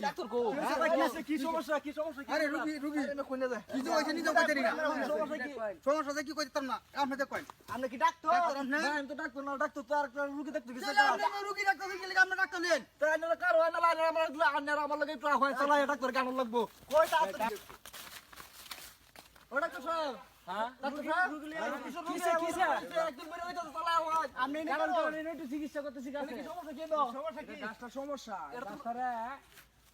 Doctor কো কি সমস্যা কি সমস্যা আরে রুগী কোনে যায় কি হইছে নিজে কইতে না সমস্যা কি কইতাম না আপনি দেখ কই আপনি কি ডাক্তার না আমি তো ডাক্তার না ডাক্তার তো আর রোগী দেখতে গেছে আপনি রুগী ডাক্তার কি লাগা আপনি ডাক্তার নেন তাই না কার হয় না লাগে আমার লগে প্রা হয় চালাই ডাক্তার কেন লাগবো কয়টা ও ডাক্তার সাহেব হ্যাঁ ডাক্তার সাহেব কিসে একদিন মরে হইতো চালাই হয় আপনি কারণ একটু চিকিৎসা করতেছি কাছে কি সমস্যা কি সমস্যা কি গাছটা সমস্যা গাছটারে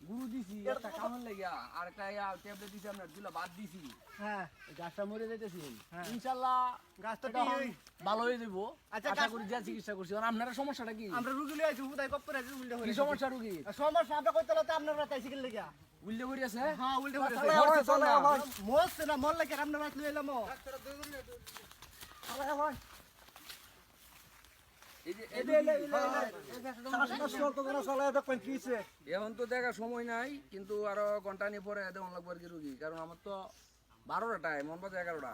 গুরু দিছি একটা কামড় লাগিয়া আর একটা ট্যাবলেট দিছি আমরা দুলা বাদ দিছি হ্যাঁ এই গাছটা মরে যাইতেছি ইনশাআল্লাহ গাছটা ভালো হয়ে যাবো আচ্ছা, আশা করি যা চিকিৎসা করছি আর আপনার সমস্যাটা কি আমরা রুগী লই আইছি উদয় কপ করে আইছি উল্টা কি সমস্যা রোগী সমস্যা আমরা কইতে লতে আপনারা তাই সিগল লাগিয়া উল্লে করে আছে হ্যাঁ উল্টা করে চালাই হয়। মোস না মল লাগে আমরা রাত লই এলাম এই যে এখন তো দেখার সময় নাই কিন্তু আরো ঘন্টা নিয়ে পরে দেওয়ান লাগবে আর কি রুগী কারণ আমার তো 12টা টাইম মন বাজে 11টা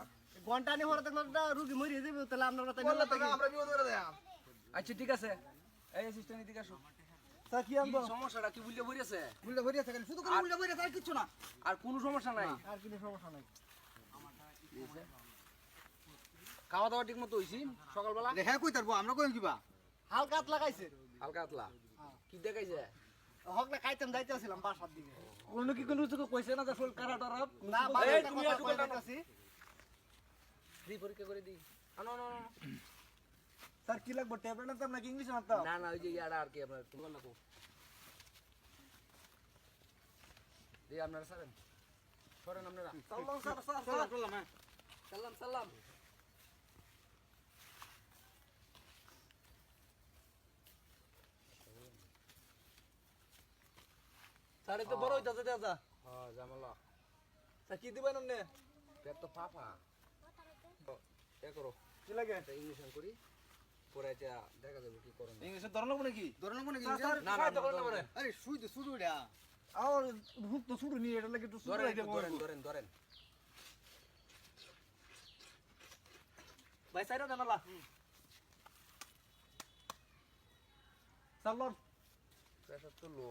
ঘন্টা নি হরে দেখলো রুগী মরিয়ে যাবে তাহলে আপনারা তাই আমরা বিপদ করে দেয়া আচ্ছা ঠিক আছে এই অ্যাসিস্ট্যান্ট এদিকে আসো স্যার কি কি আনবো সমস্যাটা কি বুঝলে বইরেছে বুঝলে ভরিয়া থাকেন শুধু করে বুঝলে ভরিয়া থাকে কিছু না আর কোনো সমস্যা নাই আর কোনো সমস্যা নাই খাওয়া দাওয়া ঠিক মতো হইছি সকালবেলা দেখা কই তারবো আমরা কইম কিবা হালকা হাত লাগাইছে হালকা হাতলা কি দেখাইছে হক না খাইতাম যাইতেছিলাম বাসার দিকে কোনো কি কোনো কিছু কইছে না যে ফুল কারা টারা না এই তুমি একটু কথা যাইতাছি দি পরীক্ষা করে দি আনো আনো স্যার কি লাগবে ট্যাবলেট আনতাম নাকি ইংলিশ আনতাম না না ওই যে ইয়াটা আর কি আপনার তোমার লাগো দি আপনারা সারেন সরেন আপনারা সাল্লাম স্যার চললাম হ্যাঁ সালাম সালাম স্যার তো বড় হইতাছে দাদা হ্যাঁ জামালা স্যার কি দিবেন আপনি পেট তো ফাফা এ করো কি লাগে একটা ইঞ্জেকশন করি পরে এটা দেখা যাবে কি করণ ইংলিশে ধরন লাগবে নাকি ধরন কোনে কি না না না আরে শুই তো শুধু এটা আর হুক তো শুরু নিয়ে এটা লাগে একটু শুরু ধরেন হইতে ধরেন ধরেন ধরেন ভাই সাইরা জানালা সাল্লাম প্রেসার তো লো